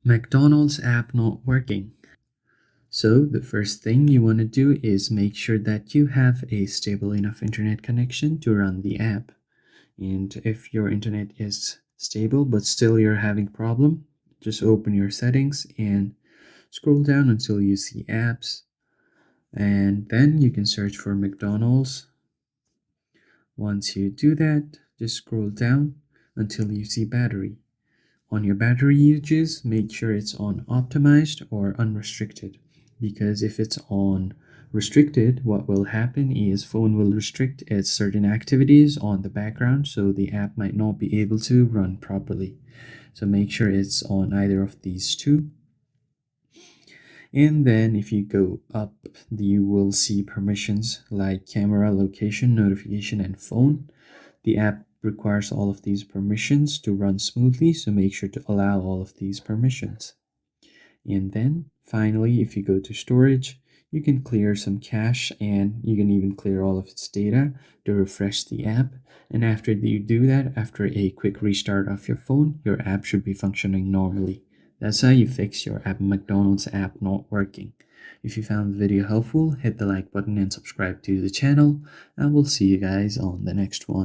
McDonald's app not working. So the first thing you want to do is make sure that you have a stable enough internet connection to run the app. And if your internet is stable but still you're having problem, just open your settings and scroll down until you see apps. And then you can search for McDonald's. Once you do that, just scroll down until you see battery. On your battery uses, make sure it's on optimized or unrestricted, because if it's on restricted, what will happen is phone will restrict its certain activities on the background, so the app might not be able to run properly. So make sure it's on either of these two. And then if you go up, you will see permissions like camera, location, notification, and phone. The app requires all of these permissions to run smoothly, so make sure to allow all of these permissions. And then finally, if you go to storage, you can clear some cache and you can even clear all of its data to refresh the app. And after you do that, after a quick restart of your phone, your app should be functioning normally. That's how you fix your McDonald's app not working. If you found the video helpful, hit the like button and subscribe to the channel, and we'll see you guys on the next one.